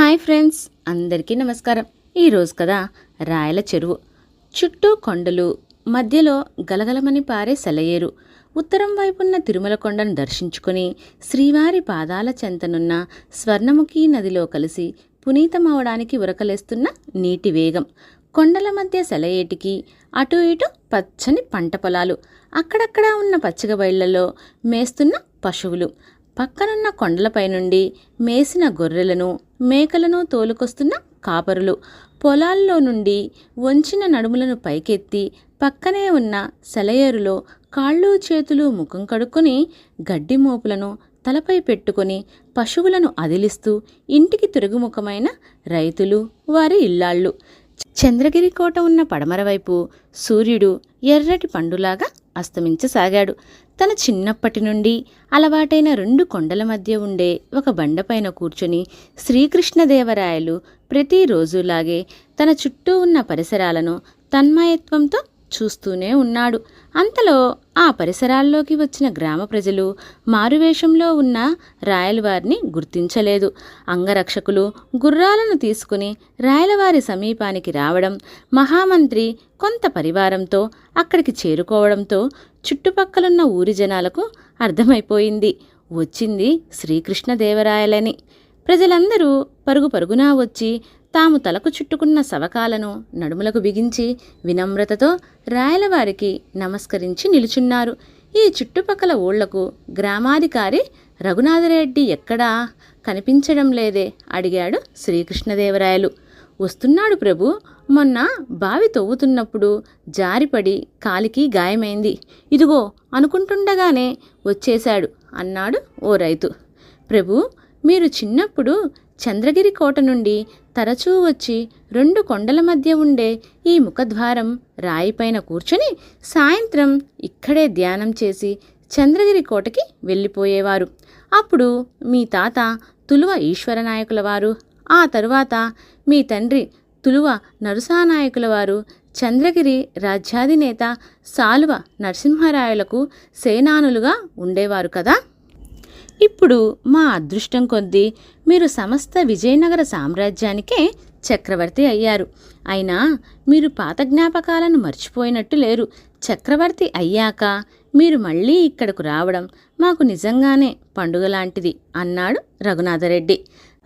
Hi friends, అందరికీ నమస్కారం. ఈరోజు కదా రాయల చెరువు చుట్టూ కొండలు, మధ్యలో గలగలమని పారే సెలయేరు. ఉత్తరం వైపున్న తిరుమల కొండను దర్శించుకుని శ్రీవారి పాదాల చెంతనున్న స్వర్ణముఖి నదిలో కలిసి పునీతమవడానికి ఉరకలేస్తున్న నీటి వేగం. కొండల మధ్య సెలయేటికి అటు ఇటు పచ్చని పంట పొలాలు, అక్కడక్కడా ఉన్న పచ్చిక బయళ్లలో మేస్తున్న పశువులు, పక్కనున్న కొండలపై నుండి మేసిన గొర్రెలను మేకలను తోలుకొస్తున్న కాపరులు, పొలాల్లో నుండి వంచిన నడుములను పైకెత్తి పక్కనే ఉన్న సెలయేరులో కాళ్ళు చేతులు ముఖం కడుక్కొని గడ్డి మోపులను తలపై పెట్టుకొని పశువులను అదిలిస్తూ ఇంటికి తిరుగుముఖమైన రైతులు, వారి ఇల్లాళ్ళు. చంద్రగిరి కోట ఉన్న పడమరవైపు సూర్యుడు ఎర్రటి పండులాగా అస్తమించసాగాడు. తన చిన్నప్పటి నుండి అలవాటైన రెండు కొండల మధ్య ఉండే ఒక బండపైన కూర్చొని శ్రీకృష్ణదేవరాయలు ప్రతిరోజులాగే తన చుట్టూ ఉన్న పరిసరాలను తన్మయత్వంతో చూస్తూనే ఉన్నాడు. అంతలో ఆ పరిసరాల్లోకి వచ్చిన గ్రామ ప్రజలు మారువేషంలో ఉన్న రాయలవారిని గుర్తించలేదు. అంగరక్షకులు గుర్రాలను తీసుకుని రాయలవారి సమీపానికి రావడం, మహామంత్రి కొంత పరివారంతో అక్కడికి చేరుకోవడంతో చుట్టుపక్కలున్న ఊరి జనాలకు అర్థమైపోయింది, వచ్చింది శ్రీకృష్ణదేవరాయలని. ప్రజలందరూ పరుగు పరుగునా వచ్చి తాము తలకు చుట్టుకున్న సవకాలను నడుములకు బిగించి వినమ్రతతో రాయలవారికి నమస్కరించి నిలుచున్నారు. ఈ చుట్టుపక్కల ఊళ్లకు గ్రామాధికారి రఘునాథరెడ్డి ఎక్కడా కనిపించడం లేదే అడిగాడు శ్రీకృష్ణదేవరాయలు. వస్తున్నాడు ప్రభు, మొన్న బావి తవ్వుతున్నప్పుడు జారిపడి కాలికి గాయమైంది, ఇదిగో అనుకుంటుండగానే వచ్చేశాడు అన్నాడు ఓ రైతు. ప్రభు, మీరు చిన్నప్పుడు చంద్రగిరి కోట నుండి తరచూ వచ్చి రెండు కొండల మధ్య ఉండే ఈ ముఖద్వారం రాయిపైన కూర్చొని సాయంత్రం ఇక్కడే ధ్యానం చేసి చంద్రగిరి కోటకి వెళ్ళిపోయేవారు. అప్పుడు మీ తాత తులువ ఈశ్వరనాయకుల వారు, ఆ తరువాత మీ తండ్రి తులువ నరుసానాయకుల వారు చంద్రగిరి రాజ్యాధినేత సాలువ నరసింహరాయలకు సేనానులుగా ఉండేవారు కదా. ఇప్పుడు మా అదృష్టం కొద్దీ మీరు సమస్త విజయనగర సామ్రాజ్యానికే చక్రవర్తి అయ్యారు. అయినా మీరు పాత జ్ఞాపకాలను మర్చిపోయినట్టు లేరు. చక్రవర్తి అయ్యాక మీరు మళ్ళీ ఇక్కడకు రావడం మాకు నిజంగానే పండుగ లాంటిది అన్నాడు రఘునాథరెడ్డి.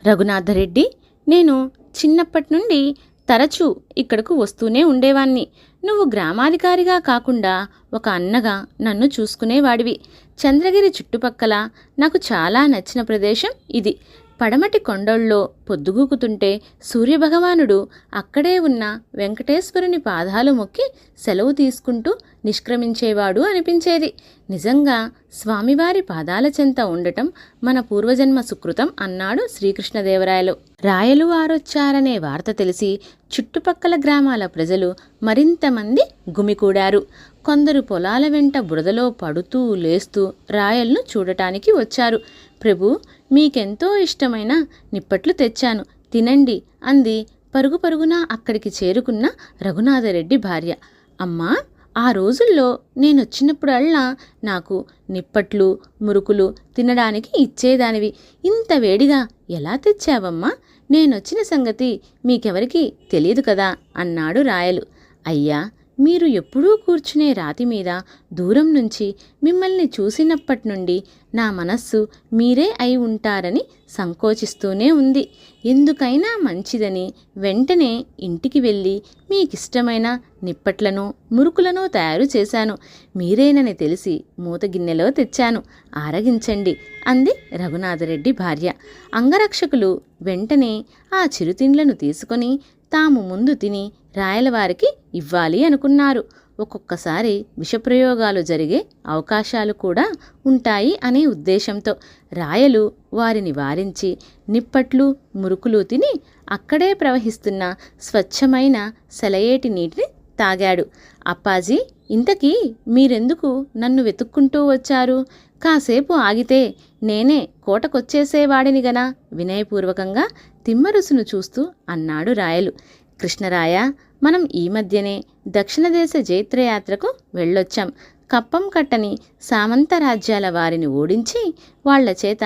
రఘునాథరెడ్డి, నేను చిన్నప్పటి నుండి తరచూ ఇక్కడకు వస్తూనే ఉండేవాణ్ణి. నువ్వు గ్రామాధికారిగా కాకుండా ఒక అన్నగా నన్ను చూసుకునేవాడివి. చంద్రగిరి చుట్టుపక్కల నాకు చాలా నచ్చిన ప్రదేశం ఇది. పడమటి కొండల్లో పొద్దుగూకుతుంటే సూర్యభగవానుడు అక్కడే ఉన్న వెంకటేశ్వరుని పాదాలు మొక్కి సెలవు తీసుకుంటూ నిష్క్రమించేవాడు అనిపించేది. నిజంగా స్వామివారి పాదాల చెంత ఉండటం మన పూర్వజన్మ సుకృతం అన్నాడు శ్రీకృష్ణదేవరాయలు. రాయలు వారొచ్చారనే వార్త తెలిసి చుట్టుపక్కల గ్రామాల ప్రజలు మరింతమంది గుమికూడారు. కొందరు పొలాల వెంట బురదలో పడుతూ లేస్తూ రాయలను చూడటానికి వచ్చారు. ప్రభు, మీకెంతో ఇష్టమైన నిప్పట్లు తెచ్చాను, తినండి అంది పరుగు పరుగున అక్కడికి చేరుకున్న రఘునాథరెడ్డి భార్య. అమ్మా, ఆ రోజుల్లో నేనొచ్చినప్పుడల్లా నాకు నిప్పట్లు మురుకులు తినడానికి ఇచ్చేదానివి, ఇంత వేడిగా ఎలా తెచ్చావమ్మా? నేనొచ్చిన సంగతి మీకెవరికి తెలియదు కదా అన్నాడు రాయలు. అయ్యా, మీరు ఎప్పుడూ కూర్చునే రాతి మీద దూరం నుంచి మిమ్మల్ని చూసినప్పటి నుండి నా మనస్సు మీరే అయి ఉంటారని సంకోచిస్తూనే ఉంది. ఎందుకైనా మంచిదని వెంటనే ఇంటికి వెళ్ళి మీకిష్టమైన నిప్పట్లను మురుకులను తయారు చేశాను. మీరేనని తెలిసి మూతగిన్నెలో తెచ్చాను, ఆరగించండి అంది రఘునాథరెడ్డి భార్య. అంగరక్షకులు వెంటనే ఆ చిరుతిండ్లను తీసుకొని తాము ముందు తిని రాయలవారికి ఇవ్వాలి అనుకున్నారు. ఒక్కొక్కసారి విషప్రయోగాలు జరిగే అవకాశాలు కూడా ఉంటాయి అనే ఉద్దేశంతో రాయలు వారిని వారించి నిప్పట్లు మురుకులు తిని అక్కడే ప్రవహిస్తున్న స్వచ్ఛమైన సెలయేటి నీటిని తాగాడు. అప్పాజీ, ఇంతకీ మీరెందుకు నన్ను వెతుక్కుంటూ వచ్చారు? కాసేపు ఆగితే నేనే కోటకొచ్చేసేవాడిని గనా వినయపూర్వకంగా తిమ్మరుసును చూస్తూ అన్నాడు రాయలు. కృష్ణరాయ, మనం ఈ మధ్యనే దక్షిణ దేశ జైత్రయాత్రకు వెళ్ళొచ్చాం. కప్పం కట్టని సామంత రాజ్యాల వారిని ఓడించి వాళ్ల చేత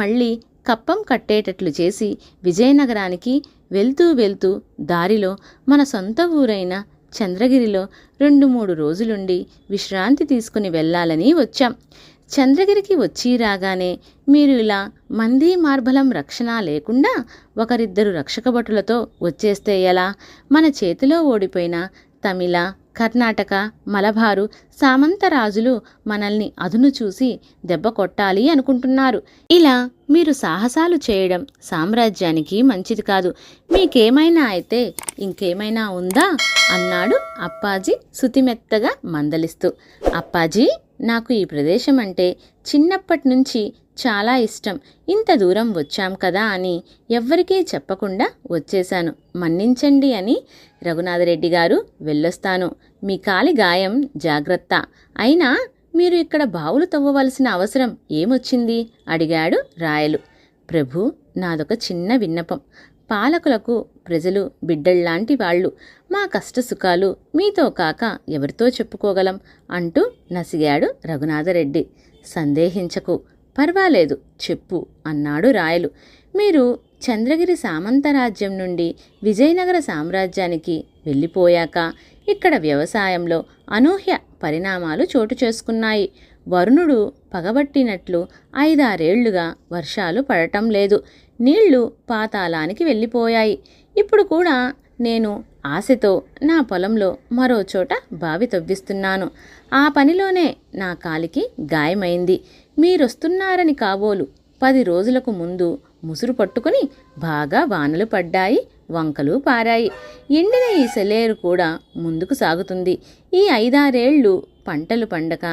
మళ్ళీ కప్పం కట్టేటట్లు చేసి విజయనగరానికి వెళ్తూ వెళ్తూ దారిలో మన సొంత ఊరైన చంద్రగిరిలో 2-3 రోజులుండి విశ్రాంతి తీసుకుని వెళ్ళాలని వచ్చాం. చంద్రగిరికి వచ్చి రాగానే మీరు ఇలా మందీ మార్బలం రక్షణ లేకుండా ఒకరిద్దరు రక్షకభటులతో వచ్చేస్తే ఎలా? మన చేతిలో ఓడిపోయిన తమిళ, కర్ణాటక, మలబారు సామంతరాజులు మనల్ని అదును చూసి దెబ్బ కొట్టాలి అనుకుంటున్నారు. ఇలా మీరు సాహసాలు చేయడం సామ్రాజ్యానికి మంచిది కాదు. మీకేమైనా అయితే ఇంకేమైనా ఉందా అన్నాడు అప్పాజీ శుతిమెత్తగా మందలిస్తూ. అప్పాజీ, నాకు ఈ ప్రదేశం అంటే చిన్నప్పటి నుంచి చాలా ఇష్టం. ఇంత దూరం వచ్చాం కదా అని ఎవ్వరికీ చెప్పకుండా వచ్చేశాను, మన్నించండి అని. రఘునాథరెడ్డి గారు, వెళ్ళొస్తాను. మీ కాలి గాయం జాగ్రత్త. అయినా మీరు ఇక్కడ బావులు తవ్వవలసిన అవసరం ఏమొచ్చింది అడిగాడు రాయలు. ప్రభు, నాదొక చిన్న విన్నపం. పాలకులకు ప్రజలు బిడ్డల్లాంటి వాళ్ళు. మా కష్టసుఖాలు మీతో కాక ఎవరితో చెప్పుకోగలం అంటూ నసిగాడు రఘునాథరెడ్డి. సందేహించకు, పర్వాలేదు, చెప్పు అన్నాడు రాయలు. మీరు చంద్రగిరి సామంతరాజ్యం నుండి విజయనగర సామ్రాజ్యానికి వెళ్ళిపోయాక ఇక్కడ వ్యవసాయంలో అనూహ్య పరిణామాలు చోటు చేసుకున్నాయి. వరుణుడు పగబట్టినట్లు 5-6 ఏళ్లుగా వర్షాలు పడటం లేదు. నీళ్లు పాతాళానికి వెళ్ళిపోయాయి. ఇప్పుడు కూడా నేను ఆశతో నా పొలంలో మరో చోట బావి తవ్విస్తున్నాను. ఆ పనిలోనే నా కాలికి గాయమైంది. మీరొస్తున్నారని కాబోలు 10 రోజులకు ముందు ముసురు పట్టుకుని బాగా వానలు పడ్డాయి, వంకలు పారాయి. ఎండిన ఈ సెలేరు కూడా ముందుకు సాగుతుంది. ఈ 5-6 ఏళ్లు పంటలు పండక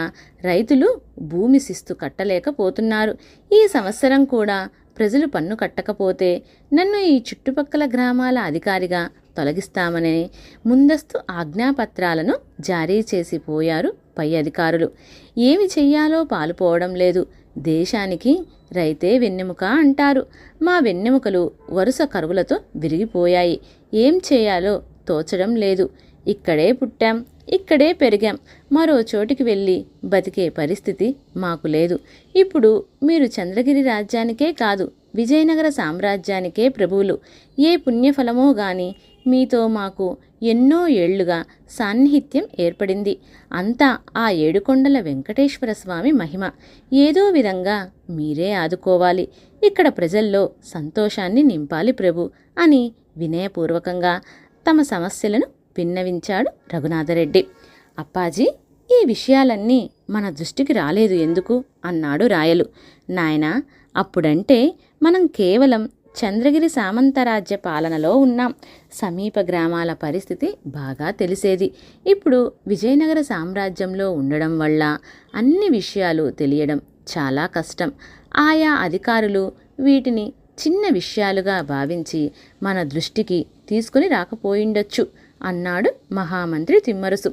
రైతులు భూమి శిస్తు కట్టలేకపోతున్నారు. ఈ సంవత్సరం కూడా ప్రజలు పన్ను కట్టకపోతే నన్ను ఈ చుట్టుపక్కల గ్రామాల అధికారిగా తొలగిస్తామని ముందస్తు ఆజ్ఞాపత్రాలను జారీ చేసి పోయారు పై అధికారులు. ఏమి చెయ్యాలో పాలుపోవడం లేదు. దేశానికి రైతే వెన్నెముక అంటారు. మా వెన్నెముకలు వరుస కరువులతో విరిగిపోయాయి. ఏం చేయాలో తోచడం లేదు. ఇక్కడే పుట్టాం, ఇక్కడే పెరిగాం. మరో చోటికి వెళ్ళి బతికే పరిస్థితి మాకు లేదు. ఇప్పుడు మీరు చంద్రగిరి రాజ్యానికే కాదు, విజయనగర సామ్రాజ్యానికే ప్రభువులు. ఏ పుణ్యఫలమో గాని మీతో మాకు ఎన్నో ఏళ్లుగా సాన్నిహిత్యం ఏర్పడింది. అంతా ఆ ఏడుకొండల వెంకటేశ్వర స్వామి మహిమ. ఏదో విధంగా మీరే ఆదుకోవాలి. ఇక్కడ ప్రజల్లో సంతోషాన్ని నింపాలి ప్రభు అని వినయపూర్వకంగా తమ సమస్యలను విన్నవించాడు రఘునాథరెడ్డి. అప్పాజీ, ఈ విషయాలన్నీ మన దృష్టికి రాలేదు ఎందుకు అన్నాడు రాయలు. నాయనా, అప్పుడంటే మనం కేవలం చంద్రగిరి సామంతరాజ్య పాలనలో ఉన్నాం. సమీప గ్రామాల పరిస్థితి బాగా తెలిసేది. ఇప్పుడు విజయనగర సామ్రాజ్యంలో ఉండడం వల్ల అన్ని విషయాలు తెలియడం చాలా కష్టం. ఆయా అధికారులు వీటిని చిన్న విషయాలుగా భావించి మన దృష్టికి తీసుకుని రాకపోయిండొచ్చు అన్నాడు మహామంత్రి తిమ్మరుసు.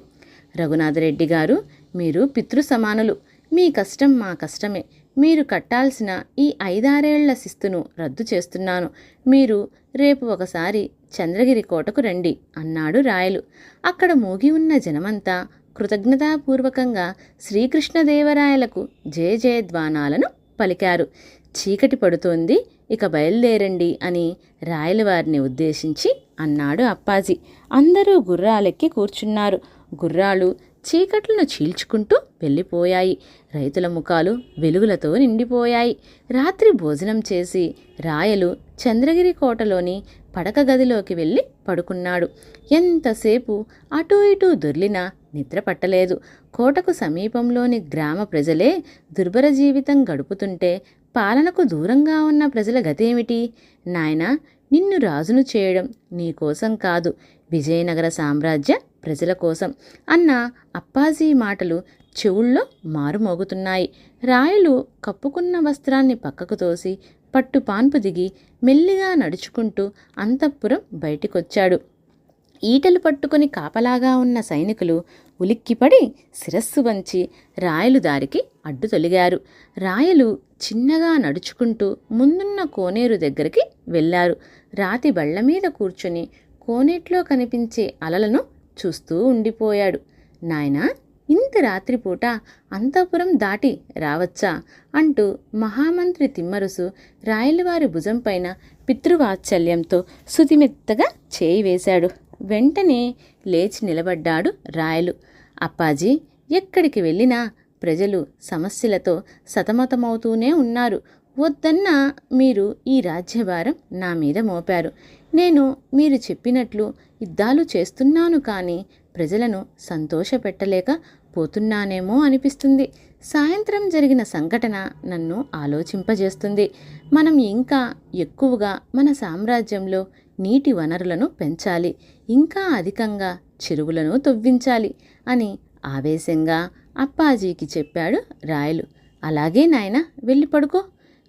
రఘునాథరెడ్డి గారు, మీరు పితృ సమానులు. మీ కష్టం మా కష్టమే. మీరు కట్టాల్సిన ఈ 5-6 ఏళ్ల శిస్తును రద్దు చేస్తున్నాను. మీరు రేపు ఒకసారి చంద్రగిరి కోటకు రండి అన్నాడు రాయలు. అక్కడ మూగి ఉన్న జనమంతా కృతజ్ఞతాపూర్వకంగా శ్రీకృష్ణదేవరాయలకు జయజయధ్వానాలను పలికారు. చీకటి పడుతోంది, ఇక బయలుదేరండి అని రాయలవారిని ఉద్దేశించి అన్నాడు అప్పాజీ. అందరూ గుర్రాలెక్కి కూర్చున్నారు. గుర్రాలు చీకట్లను చీల్చుకుంటూ వెళ్ళిపోయాయి. రైతుల ముఖాలు వెలుగులతో నిండిపోయాయి. రాత్రి భోజనం చేసి రాయలు చంద్రగిరి కోటలోని పడక గదిలోకి వెళ్ళి పడుకున్నాడు. ఎంతసేపు అటూ ఇటూ దొర్లినా నిద్ర పట్టలేదు. కోటకు సమీపంలోని గ్రామ ప్రజలే దుర్భర జీవితం గడుపుతుంటే పాలనకు దూరంగా ఉన్న ప్రజల గతేమిటి? నాయనా, నిన్ను రాజును చేయడం నీకోసం కాదు, విజయనగర సామ్రాజ్య ప్రజల కోసం అన్న అప్పాజీ మాటలు చెవుల్లో మారుమోగుతున్నాయి. రాయలు కప్పుకున్న వస్త్రాన్ని పక్కకు తోసి పట్టుపాన్పు దిగి మెల్లిగా నడుచుకుంటూ అంతఃపురం బయటికొచ్చాడు. ఈటలు పట్టుకుని కాపలాగా ఉన్న సైనికులు ఉలిక్కిపడి శిరస్సు వంచి రాయలు దారికి అడ్డు తొలిగారు. రాయలు చిన్నగా నడుచుకుంటూ ముందున్న కోనేరు దగ్గరికి వెళ్ళారు. రాతి బళ్ల మీద కూర్చుని కోనేట్లో కనిపించే అలలను చూస్తూ ఉండిపోయాడు. నాయనా, ఇంత రాత్రిపూట అంతఃపురం దాటి రావచ్చా అంటూ మహామంత్రి తిమ్మరుసు రాయలవారి భుజంపైన పితృవాత్సల్యంతో సుతిమెత్తగా చేయి వేశాడు. వెంటనే లేచి నిలబడ్డాడు రాయలు. అప్పాజీ, ఎక్కడికి వెళ్ళినా ప్రజలు సమస్యలతో సతమతమవుతూనే ఉన్నారు. వద్దన్నా మీరు ఈ రాజ్యభారం నా మీద మోపారు. నేను మీరు చెప్పినట్లు యుద్ధాలు చేస్తున్నాను, కానీ ప్రజలను సంతోషపెట్టలేక పోతున్నానేమో అనిపిస్తుంది. సాయంత్రం జరిగిన సంఘటన నన్ను ఆలోచింపజేస్తుంది. మనం ఇంకా ఎక్కువగా మన సామ్రాజ్యంలో నీటి వనరులను పెంచాలి, ఇంకా అధికంగా చెరువులను తవ్వించాలి అని ఆవేశంగా అప్పాజీకి చెప్పాడు రాయలు. అలాగే నాయనా, వెళ్ళి పడుకో.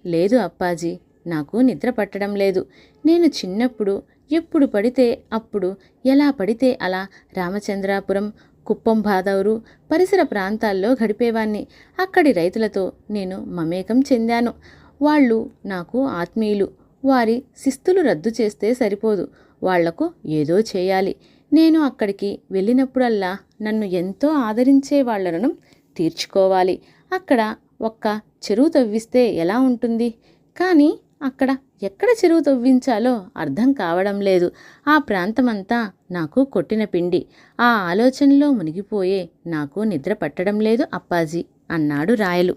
లేదు అప్పాజీ, నాకు నిద్ర పట్టడం లేదు. నేను చిన్నప్పుడు ఎప్పుడు పడితే అప్పుడు, ఎలా పడితే అలా రామచంద్రాపురం, కుప్పం, భాదౌరు పరిసర ప్రాంతాల్లో గడిపేవాణ్ణి. అక్కడి రైతులతో నేను మమేకం చెందాను. వాళ్ళు నాకు ఆత్మీయులు. వారి శిస్తులు రద్దు చేస్తే సరిపోదు, వాళ్లకు ఏదో చేయాలి. నేను అక్కడికి వెళ్ళినప్పుడల్లా నన్ను ఎంతో ఆదరించే వాళ్ళ రుణం తీర్చుకోవాలి. అక్కడ ఒక్క చెరువు తవ్విస్తే ఎలా ఉంటుంది? కానీ అక్కడ ఎక్కడ చెరువు తవ్వించాలో అర్థం కావడం లేదు. ఆ ప్రాంతమంతా నాకు కొట్టిన పిండి. ఆ ఆలోచనలో మునిగిపోయే నాకు నిద్ర పట్టడం లేదు అప్పాజీ అన్నాడు రాయలు.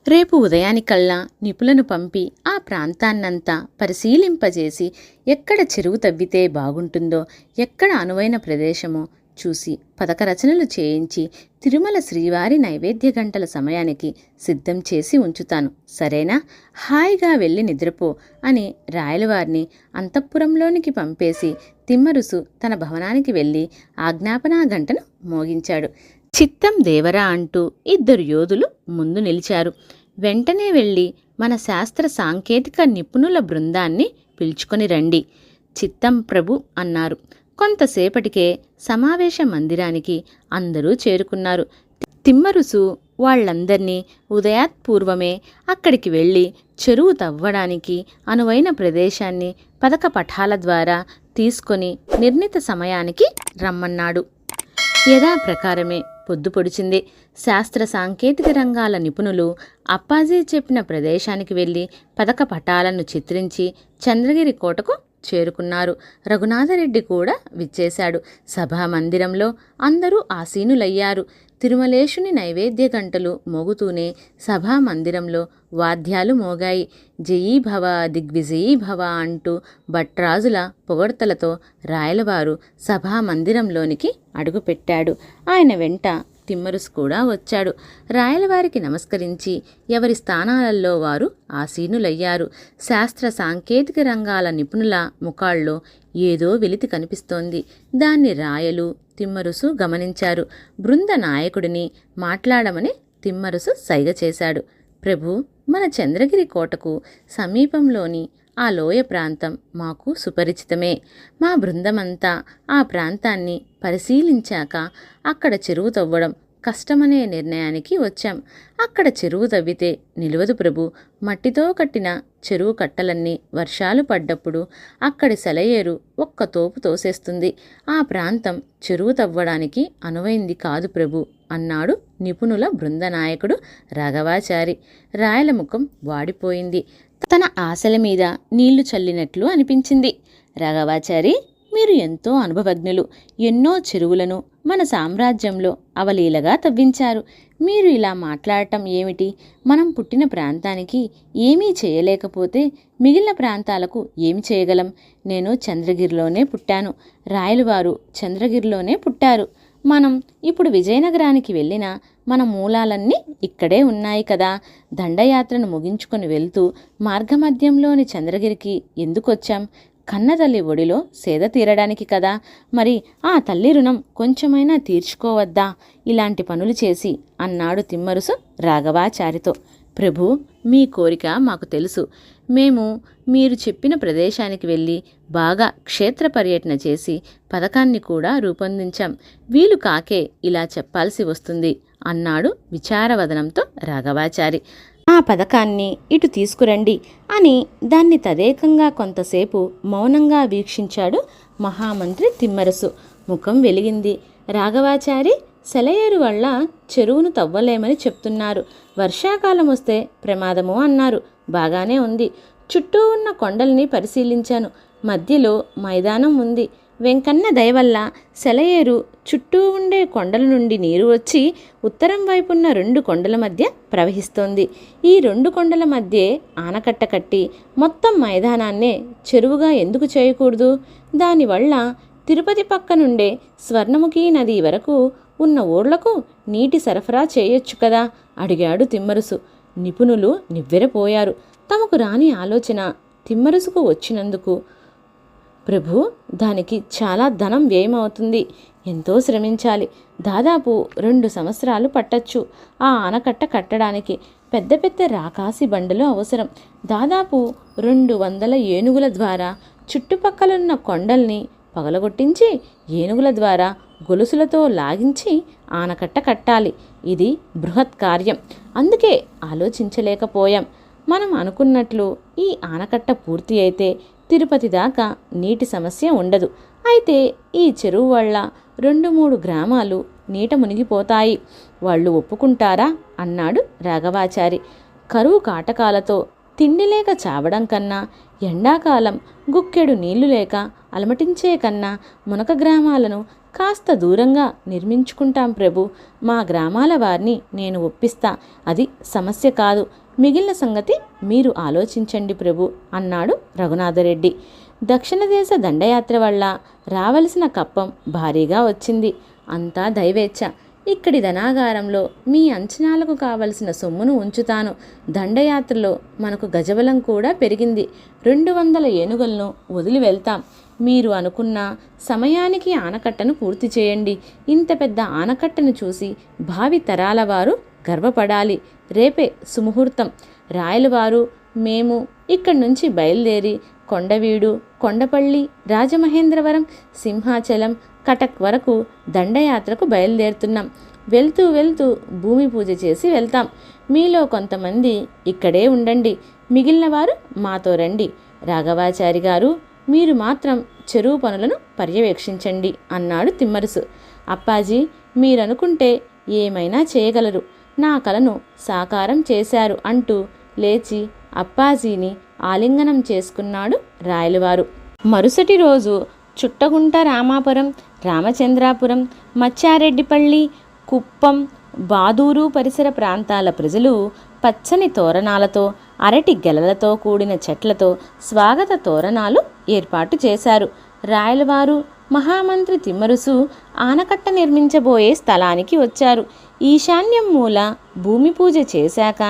రేపు ఉదయానికల్లా నిపులను పంపి ఆ ప్రాంతాన్నంతా పరిశీలింపజేసి ఎక్కడ చెరువు తవ్వితే బాగుంటుందో, ఎక్కడ అనువైన ప్రదేశమో చూసి పథక రచనలు చేయించి తిరుమల శ్రీవారి నైవేద్య గంటల సమయానికి సిద్ధం చేసి ఉంచుతాను. సరేనా? హాయిగా వెళ్ళి నిద్రపో అని రాయలవారిని అంతఃపురంలోనికి పంపేసి తిమ్మరుసు తన భవనానికి వెళ్ళి ఆజ్ఞాపనా గంటను మోగించాడు. చిత్తం దేవరా అంటూ 2 యోధులు ముందు నిలిచారు. వెంటనే వెళ్ళి మన శాస్త్ర సాంకేతిక నిపుణుల బృందాన్ని పిలుచుకొని రండి. చిత్తం ప్రభు అన్నారు. కొంతసేపటికే సమావేశ మందిరానికి అందరూ చేరుకున్నారు. తిమ్మరుసు వాళ్ళందర్నీ ఉదయాత్పూర్వమే అక్కడికి వెళ్ళి చెరువు తవ్వడానికి అనువైన ప్రదేశాన్ని పథక పటాల ద్వారా తీసుకొని నిర్ణీత సమయానికి రమ్మన్నాడు. యథాప్రకారమే పొద్దు పొడిచింది. శాస్త్ర సాంకేతిక రంగాల నిపుణులు అప్పాజీ చెప్పిన ప్రదేశానికి వెళ్ళి పథక పటాలను చిత్రించి చంద్రగిరి కోటకు చేరుకున్నారు. రఘునాథరెడ్డి కూడా విచ్చేశాడు. సభామందిరంలో అందరూ ఆసీనులయ్యారు. తిరుమలేశుని నైవేద్య గంటలు మోగుతూనే సభామందిరంలో వాద్యాలు మోగాయి. జయీభవ దిగ్విజయీభవ అంటూ భట్రాజుల పొగడ్తలతో రాయలవారు సభామందిరంలోనికి అడుగుపెట్టాడు. ఆయన వెంట తిమ్మరుసు కూడా వచ్చాడు. రాయలవారికి నమస్కరించి ఎవరి స్థానాలలో వారు ఆసీనులయ్యారు. శాస్త్ర సాంకేతిక రంగాల నిపుణుల ముఖాల్లో ఏదో వెలితి కనిపిస్తోంది. దాన్ని రాయలు, తిమ్మరుసు గమనించారు. బృంద నాయకుడిని మాట్లాడమని తిమ్మరుసు సైగ చేశాడు. ప్రభు, మన చంద్రగిరి కోటకు సమీపంలోని ఆ లోయ ప్రాంతం మాకు సుపరిచితమే. మా బృందమంతా ఆ ప్రాంతాన్ని పరిశీలించాక అక్కడ చెరువు తవ్వడం కష్టమనే నిర్ణయానికి వచ్చాం. అక్కడ చెరువు తవ్వితే నిలవదు ప్రభు. మట్టితో కట్టిన చెరువు కట్టలన్నీ వర్షాలు పడ్డప్పుడు అక్కడి సెలయేరు ఒక్క తోపు తోసేస్తుంది. ఆ ప్రాంతం చెరువు తవ్వడానికి అనువైంది కాదు ప్రభు అన్నాడు నిపుణుల బృందనాయకుడు రాఘవాచారి. రాయల ముఖం వాడిపోయింది. తన ఆశల మీద నీళ్లు చల్లినట్లు అనిపించింది. రాఘవాచారి, మీరు ఎంతో అనుభవజ్ఞులు. ఎన్నో చెరువులను మన సామ్రాజ్యంలో అవలీలగా తవ్వించారు. మీరు ఇలా మాట్లాడటం ఏమిటి? మనం పుట్టిన ప్రాంతానికి ఏమీ చేయలేకపోతే మిగిలిన ప్రాంతాలకు ఏమి చేయగలం? నేను చంద్రగిరిలోనే పుట్టాను. రాయలవారు చంద్రగిరిలోనే పుట్టారు. మనం ఇప్పుడు విజయనగరానికి వెళ్ళినా మన మూలాలన్నీ ఇక్కడే ఉన్నాయి కదా. దండయాత్రను ముగించుకొని వెళ్తూ మార్గమధ్యంలోని చంద్రగిరికి ఎందుకొచ్చాం? కన్నతల్లి ఒడిలో సేద తీరడానికి కదా. మరి ఆ తల్లి రుణం కొంచెమైనా తీర్చుకోవద్దా ఇలాంటి పనులు చేసి అన్నాడు తిమ్మరుసు రాఘవాచారితో. ప్రభు, మీ కోరిక మాకు తెలుసు. మేము మీరు చెప్పిన ప్రదేశానికి వెళ్ళి బాగా క్షేత్ర పర్యటన చేసి పథకాన్ని కూడా రూపొందించాం. వీలు కాకే ఇలా చెప్పాల్సి వస్తుంది అన్నాడు విచారవదనంతో రాఘవాచారి. ఆ పథకాన్ని ఇటు తీసుకురండి అని దాన్ని తదేకంగా కొంతసేపు మౌనంగా వీక్షించాడు మహామంత్రి తిమ్మరుసు. ముఖం వెలిగింది. రాఘవాచారి సెలయేరు వల్ల చెరువును తవ్వలేమని చెప్తున్నారు. వర్షాకాలం వస్తే ప్రమాదము అన్నారు. బాగానే ఉంది. చుట్టూ ఉన్న కొండల్ని పరిశీలించాను. మధ్యలో మైదానం ఉంది. వెంకన్న దయవల్ల సెలయేరు చుట్టూ ఉండే కొండల నుండి నీరు వచ్చి ఉత్తరం వైపున్న 2 కొండల మధ్య ప్రవహిస్తోంది. ఈ 2 కొండల మధ్యే ఆనకట్ట కట్టి మొత్తం మైదానాన్నే చెరువుగా ఎందుకు చేయకూడదు? దానివల్ల తిరుపతి పక్క నుండే స్వర్ణముఖి నది వరకు ఉన్న ఊర్లకు నీటి సరఫరా చేయొచ్చు కదా అడిగాడు తిమ్మరుసు. నిపుణులు నివ్వెరపోయారు. తమకు రాని ఆలోచన తిమ్మరుసుకు వచ్చినందుకు. ప్రభు, దానికి చాలా ధనం వ్యయమవుతుంది. ఎంతో శ్రమించాలి. దాదాపు 2 సంవత్సరాలు పట్టచ్చు. ఆ ఆనకట్ట కట్టడానికి పెద్ద పెద్ద రాకాసి బండలు అవసరం. దాదాపు 200 ఏనుగుల ద్వారా చుట్టుపక్కలున్న కొండల్ని పగలగొట్టించి ఏనుగుల ద్వారా గొలుసులతో లాగించి ఆనకట్ట కట్టాలి. ఇది బృహత్ కార్యం. అందుకే ఆలోచించలేకపోయాం. మనం అనుకున్నట్లు ఈ ఆనకట్ట పూర్తి అయితే తిరుపతి దాకా నీటి సమస్య ఉండదు. అయితే ఈ చెరువు వల్ల 2-3 గ్రామాలు నీట మునిగిపోతాయి. వాళ్ళు ఒప్పుకుంటారా అన్నాడు రాఘవాచారి. కరువు కాటకాలతో తిండి లేక చావడం కన్నా, ఎండాకాలం గుక్కెడు నీళ్లు లేక అలమటించే కన్నా మునక గ్రామాలను కాస్త దూరంగా నిర్మించుకుంటాం ప్రభు. మా గ్రామాల వారిని నేను ఒప్పిస్తా. అది సమస్య కాదు. మిగిలిన సంగతి మీరు ఆలోచించండి ప్రభు అన్నాడు రఘునాథరెడ్డి. దక్షిణ దేశ దండయాత్ర వల్ల రావలసిన కప్పం భారీగా వచ్చింది. అంతా దైవేచ్ఛ. ఇక్కడి ధనాగారంలో మీ అంచనాలకు కావలసిన సొమ్మును ఉంచుతాను. దండయాత్రలో మనకు గజబలం కూడా పెరిగింది. 200 ఏనుగులను వదిలి వెళ్తాం. మీరు అనుకున్న సమయానికి ఆనకట్టను పూర్తి చేయండి. ఇంత పెద్ద ఆనకట్టను చూసి భావి తరాల వారు గర్వపడాలి. రేపే సుముహూర్తం. రాయలవారు మేము ఇక్కడి నుంచి బయలుదేరి కొండవీడు, కొండపల్లి, రాజమహేంద్రవరం, సింహాచలం, కటక్ వరకు దండయాత్రకు బయలుదేరుతున్నాం. వెళ్తూ వెళ్తూ భూమి పూజ చేసి వెళ్తాం. మీలో కొంతమంది ఇక్కడే ఉండండి. మిగిలిన వారు మాతో రండి. రాఘవాచారి గారు, మీరు మాత్రం చెరువు పనులను పర్యవేక్షించండి అన్నాడు తిమ్మరుసు. అప్పాజీ, మీరనుకుంటే ఏమైనా చేయగలరు. నా కలను సాకారం చేశారు అంటూ లేచి అప్పాజీని ఆలింగనం చేసుకున్నాడు రాయలవారు. మరుసటి రోజు చుట్టగుంట, రామాపురం, రామచంద్రాపురం, మచ్చారెడ్డిపల్లి, కుప్పం, బాదూరు పరిసర ప్రాంతాల ప్రజలు పచ్చని తోరణాలతో, అరటి గెలలతో కూడిన చెట్లతో స్వాగత తోరణాలు ఏర్పాటు చేశారు. రాయలవారు, మహామంత్రి తిమ్మరుసు ఆనకట్ట నిర్మించబోయే స్థలానికి వచ్చారు. ఈశాన్యం మూల భూమి పూజ చేశాక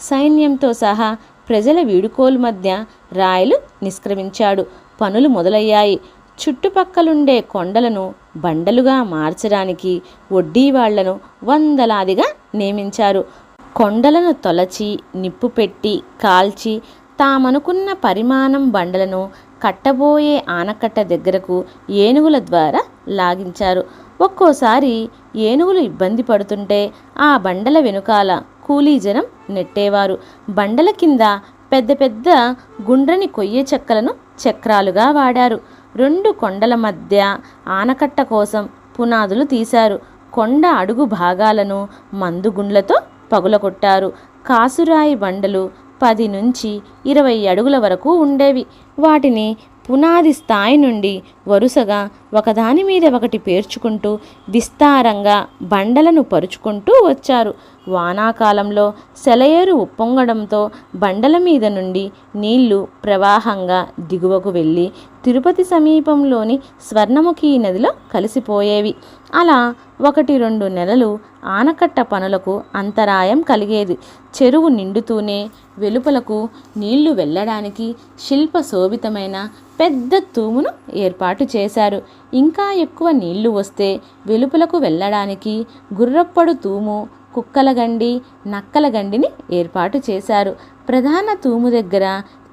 సైన్యంతో సహా ప్రజల వీడుకోలు మధ్య రాయలు నిష్క్రమించాడు. పనులు మొదలయ్యాయి. చుట్టుపక్కలుండే కొండలను బండలుగా మార్చడానికి వడ్డీ వాళ్లను వందలాదిగా నియమించారు. కొండలను తొలచి, నిప్పు పెట్టి, కాల్చి తామనుకున్న పరిమాణం బండలను కట్టబోయే ఆనకట్ట దగ్గరకు ఏనుగుల ద్వారా లాగించారు. ఒక్కోసారి ఏనుగులు ఇబ్బంది పడుతుంటే ఆ బండల వెనుకాల కూలీ జనం నెట్టేవారు. బండల కింద పెద్ద పెద్ద గుండ్రని కొయ్య చెక్కలను చక్రాలుగా వాడారు. 2 కొండల మధ్య ఆనకట్ట కోసం పునాదులు తీశారు. కొండ అడుగు భాగాలను మందుగుండ్లతో పగులకొట్టారు. కాసురాయి బండలు 10 నుంచి 20 అడుగుల వరకు ఉండేవి. వాటిని పునాది స్థాయి నుండి వరుసగా ఒకదాని మీద ఒకటి పేర్చుకుంటూ విస్తారంగా బండలను పరుచుకుంటూ వచ్చారు. వానాకాలంలో సెలయేరు ఉప్పొంగడంతో బండల మీద నుండి నీళ్లు ప్రవాహంగా దిగువకు వెళ్ళి తిరుపతి సమీపంలోని స్వర్ణముఖి నదిలో కలిసిపోయేవి. అలా 1-2 నెలలు ఆనకట్ట పనులకు అంతరాయం కలిగేది. చెరువు నిండుతూనే వెలుపలకు నీళ్లు వెళ్ళడానికి శిల్ప శోభితమైన పెద్ద తూమును ఏర్పాటు చేశారు. ఇంకా ఎక్కువ నీళ్లు వస్తే వెలుపలకు వెళ్ళడానికి గుర్రప్పడు తూము, కుక్కల గండి, నక్కల గండిని ఏర్పాటు చేశారు. ప్రధాన తూము దగ్గర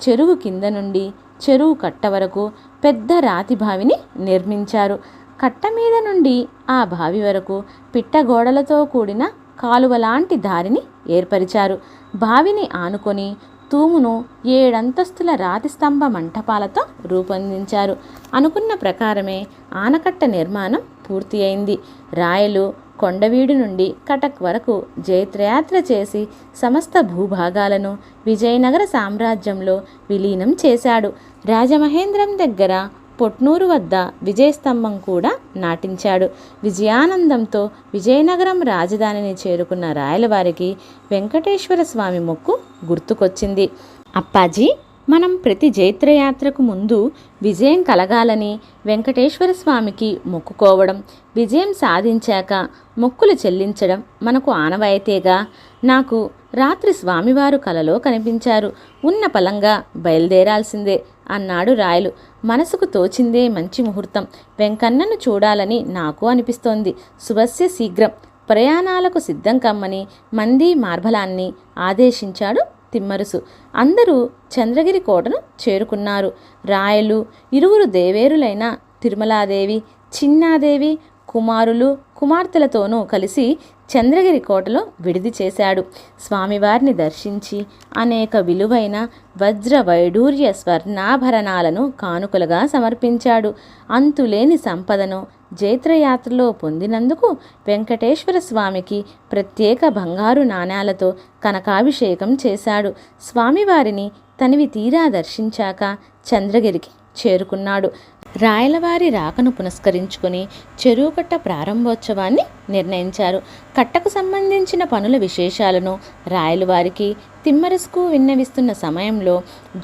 చెరువు కింద నుండి చెరువు కట్ట వరకు పెద్ద రాతి బావిని నిర్మించారు. కట్ట మీద నుండి ఆ బావి వరకు పిట్టగోడలతో కూడిన కాలువలాంటి దారిని ఏర్పరిచారు. బావిని ఆనుకొని తూమును 7 అంతస్తుల రాతి స్తంభ మంటపాలతో రూపొందించారు. అనుకున్న ప్రకారమే ఆనకట్ట నిర్మాణం పూర్తి అయింది. రాయలు కొండవీడు నుండి కటక్ వరకు జైత్రయాత్ర చేసి సమస్త భూభాగాలను విజయనగర సామ్రాజ్యంలో విలీనం చేశాడు. రాజమహేంద్రం దగ్గర పొట్నూరు వద్ద విజయస్తంభం కూడా నాటించాడు. విజయానందంతో విజయనగరం రాజధానిని చేరుకున్న రాయలవారికి వెంకటేశ్వర స్వామి మొక్కు గుర్తుకొచ్చింది. అప్పాజీ, మనం ప్రతి జైత్రయాత్రకు ముందు విజయం కలగాలని వెంకటేశ్వర స్వామికి మొక్కుకోవడం, విజయం సాధించాక మొక్కులు చెల్లించడం మనకు ఆనవాయితీగా. నాకు రాత్రి స్వామివారు కలలో కనిపించారు. ఉన్న పలంగా బయలుదేరాల్సిందే అన్నాడు రాయలు. మనసుకు తోచిందే మంచి ముహూర్తం. వెంకన్నను చూడాలని నాకు అనిపిస్తోంది. శుభస్య శీఘ్రం. ప్రయాణాలకు సిద్ధం కమ్మని మంది మార్బలాన్ని ఆదేశించాడు తిమ్మరుసు. అందరూ చంద్రగిరి కోటను చేరుకున్నారు. రాయలు ఇరువురు దేవేరులైన తిరుమలాదేవి, చిన్నాదేవి కుమారులు కుమార్తెలతోనూ కలిసి చంద్రగిరి కోటలో విడిది చేశాడు. స్వామివారిని దర్శించి అనేక విలువైన వజ్ర వైడూర్య స్వర్ణాభరణాలను కానుకలుగా సమర్పించాడు. అంతులేని సంపదను జైత్రయాత్రలో పొందినందుకు వెంకటేశ్వర స్వామికి ప్రత్యేక బంగారు నాణేలతో కనకాభిషేకం చేశాడు. స్వామివారిని తనివి తీరా దర్శించాక చంద్రగిరికి చేరుకున్నాడు. రాయలవారి రాకను పురస్కరించుకుని చెరువుకట్ట ప్రారంభోత్సవాన్ని నిర్ణయించారు. కట్టకు సంబంధించిన పనుల విశేషాలను రాయలవారికి తిమ్మరసుకు విన్నవిస్తున్న సమయంలో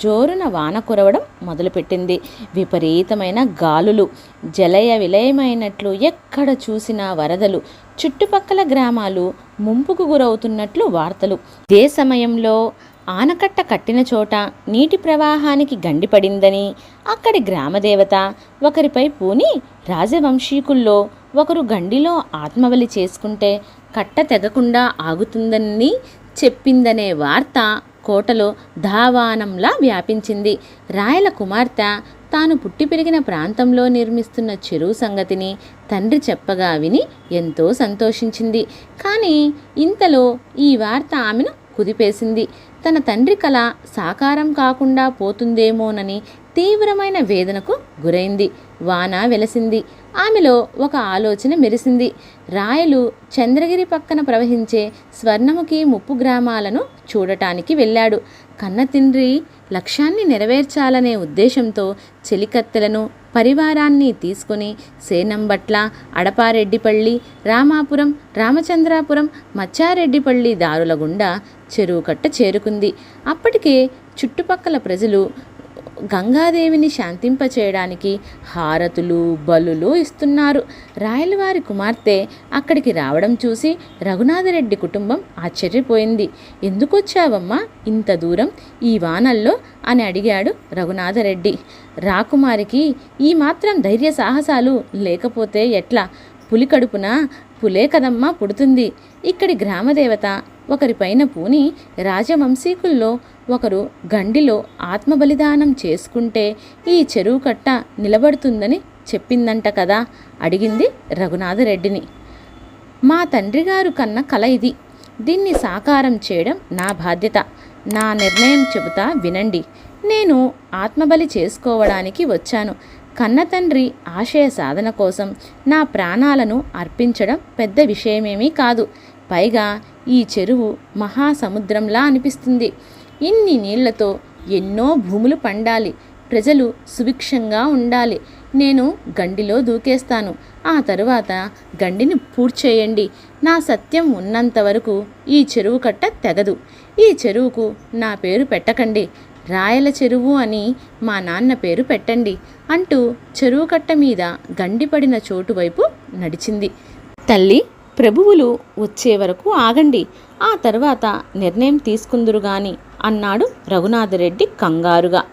జోరున వాన కురవడం మొదలుపెట్టింది. విపరీతమైన గాలులు, జలయ విలయమైనట్లు ఎక్కడ చూసినా వరదలు, చుట్టుపక్కల గ్రామాలు ముంపుకు గురవుతున్నట్లు వార్తలు. ఇదే సమయంలో ఆనకట్ట కట్టిన చోట నీటి ప్రవాహానికి గండిపడిందని, అక్కడి గ్రామదేవత ఒకరిపై పూని రాజవంశీకుల్లో ఒకరు గండిలో ఆత్మబలి చేసుకుంటే కట్ట తెగకుండా ఆగుతుందని చెప్పిందనే వార్త కోటలో ధావానంలా వ్యాపించింది. రాయల కుమార్తె తాను పుట్టి పెరిగిన ప్రాంతంలో నిర్మిస్తున్న చెరువు సంగతిని తండ్రి చెప్పగా విని ఎంతో సంతోషించింది. కానీ ఇంతలో ఈ వార్త ఆమెను కుదిపేసింది. తన తండ్రి కల సాకారం కాకుండా పోతుందేమోనని తీవ్రమైన వేదనకు గురైంది. వాన వెలసింది. ఆమెలో ఒక ఆలోచన మెరిసింది. రాయలు చంద్రగిరి పక్కన ప్రవహించే స్వర్ణముఖి ముప్పు గ్రామాలను చూడటానికి వెళ్ళాడు. కన్న తండ్రి లక్ష్యాన్ని నెరవేర్చాలనే ఉద్దేశంతో చెలికత్తెలను పరివారాన్ని తీసుకుని సేనంబట్ల, అడపారెడ్డిపల్లి, రామాపురం, రామచంద్రాపురం, మచ్చారెడ్డిపల్లి దారుల గుండా చెరువుకట్ట చేరుకుంది. అప్పటికే చుట్టుపక్కల ప్రజలు గంగాదేవిని శాంతింపచేయడానికి హారతులు బలులు ఇస్తున్నారు. రాయలవారి కుమార్తె అక్కడికి రావడం చూసి రఘునాథరెడ్డి కుటుంబం ఆశ్చర్యపోయింది. ఎందుకొచ్చావమ్మా ఇంత దూరం ఈ వానల్లో అని అడిగాడు రఘునాథరెడ్డి. రాకుమారికి ఈ మాత్రం ధైర్య సాహసాలు లేకపోతే ఎట్లా? పులి కడుపున పులే కదమ్మా పుడుతుంది. ఇక్కడి గ్రామదేవత ఒకరిపైన పూని రాజవంశీకుల్లో ఒకరు గండిలో ఆత్మబలిదానం చేసుకుంటే ఈ చెరువు కట్ట నిలబడుతుందని చెప్పిందంట కదా అడిగింది రఘునాథరెడ్డిని. మా తండ్రిగారు కన్న కల ఇది. దీన్ని సాకారం చేయడం నా బాధ్యత. నా నిర్ణయం చెబుతా వినండి. నేను ఆత్మబలి చేసుకోవడానికి వచ్చాను. కన్న తండ్రి ఆశయ సాధన కోసం నా ప్రాణాలను అర్పించడం పెద్ద విషయమేమీ కాదు. పైగా ఈ చెరువు మహాసముద్రంలా అనిపిస్తుంది. ఇన్ని నీళ్లతో ఎన్నో భూములు పండాలి. ప్రజలు సుభిక్షంగా ఉండాలి. నేను గండిలో దూకేస్తాను. ఆ తరువాత గండిని పూడ్చేయండి. నా సత్యం ఉన్నంత వరకు ఈ చెరువు కట్ట తెగదు. ఈ చెరువుకు నా పేరు పెట్టకండి. రాయల చెరువు అని మా నాన్న పేరు పెట్టండి అంటూ చెరువు కట్ట మీద గండిపడిన చోటు వైపు నడిచింది. తల్లి, ప్రభువులు వచ్చే వరకు ఆగండి. ఆ తర్వాత నిర్ణయం తీసుకుందురుగాని అన్నాడు రఘునాథరెడ్డి కంగారుగా.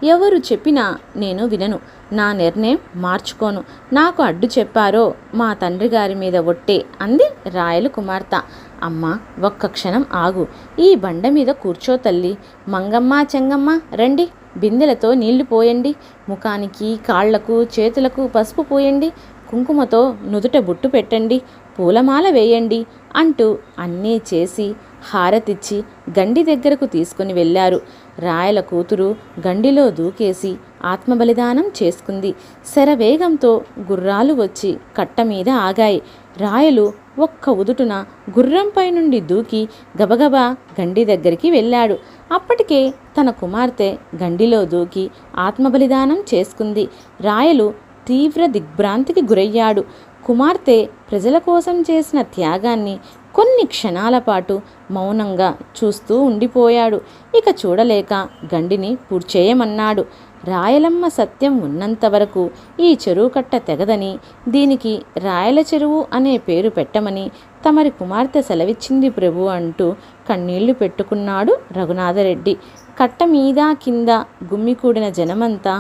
ఎవరు చెప్పినా నేను వినను. నా నిర్ణయం మార్చుకోను. నాకు అడ్డు చెప్పారో మా తండ్రి గారి మీద ఒట్టే అంది రాయల కుమార్తె. అమ్మ, ఒక్క క్షణం ఆగు. ఈ బండ మీద కూర్చో తల్లి. మంగమ్మ, చెంగమ్మ రండి. బిందెలతో నీళ్లు పోయండి. ముఖానికి కాళ్లకు చేతులకు పసుపు పోయండి. కుంకుమతో నుదుట బుట్టు పెట్టండి. పూలమాల వేయండి అంటూ అన్నీ చేసి హారతిచ్చి గండి దగ్గరకు తీసుకుని వెళ్ళారు. రాయల కూతురు గండిలో దూకేసి ఆత్మబలిదానం చేసుకుంది. శరవేగంతో గుర్రాలు వచ్చి కట్ట మీద ఆగాయి. రాయలు ఒక్క ఉదుటున గుర్రంపై నుండి దూకి గబగబా గండి దగ్గరికి వెళ్ళాడు. అప్పటికే తన కుమార్తె గండిలో దూకి ఆత్మబలిదానం చేసుకుంది. రాయలు తీవ్ర దిగ్భ్రాంతికి గురయ్యాడు. కుమార్తె ప్రజల కోసం చేసిన త్యాగాన్ని కొన్ని క్షణాల పాటు మౌనంగా చూస్తూ ఉండిపోయాడు. ఇక చూడలేక గండిని పూడ్చేయమన్నాడు. రాయలమ్మ సత్యం ఉన్నంతవరకు ఈ చెరువు కట్ట తెగదని, దీనికి రాయల చెరువు అనే పేరు పెట్టమని తమరి కుమార్తె సెలవిచ్చింది ప్రభు అంటూ కన్నీళ్లు పెట్టుకున్నాడు రఘునాథరెడ్డి. కట్ట మీద కింద గుమ్మికూడిన జనమంతా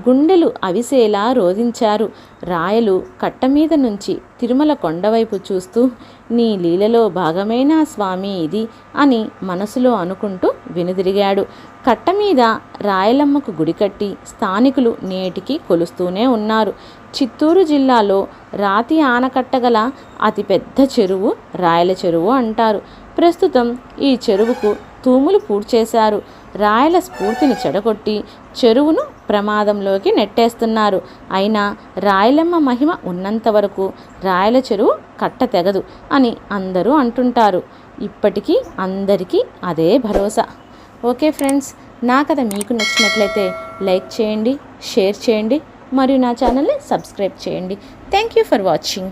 గుండెలు అవిసేలా రోదించారు. రాయలు కట్ట మీద నుంచి తిరుమల కొండవైపు చూస్తూ, నీ లీలలో భాగమేనా స్వామి ఇది అని మనసులో అనుకుంటూ వెనుదిరిగాడు. కట్ట మీద రాయలమ్మకు గుడి కట్టి స్థానికులు నేటికి కొలుస్తూనే ఉన్నారు. చిత్తూరు జిల్లాలో రాతి ఆనకట్టగల అతిపెద్ద చెరువు రాయల చెరువు అంటారు. ప్రస్తుతం ఈ చెరువుకు తూములు పూడ్చేశారు. రాయల స్ఫూర్తిని చెడగొట్టి చెరువును ప్రమాదంలోకి నెట్టేస్తున్నారు. అయినా రాయలమ్మ మహిమ ఉన్నంతవరకు రాయల చెరువు కట్ట తెగదు అని అందరూ అంటుంటారు. ఇప్పటికీ అందరికీ అదే భరోసా. ఓకే ఫ్రెండ్స్, నా కథ మీకు నచ్చినట్లయితే లైక్ చేయండి, షేర్ చేయండి మరియు నా ఛానల్ని సబ్స్క్రైబ్ చేయండి. Thank you for watching.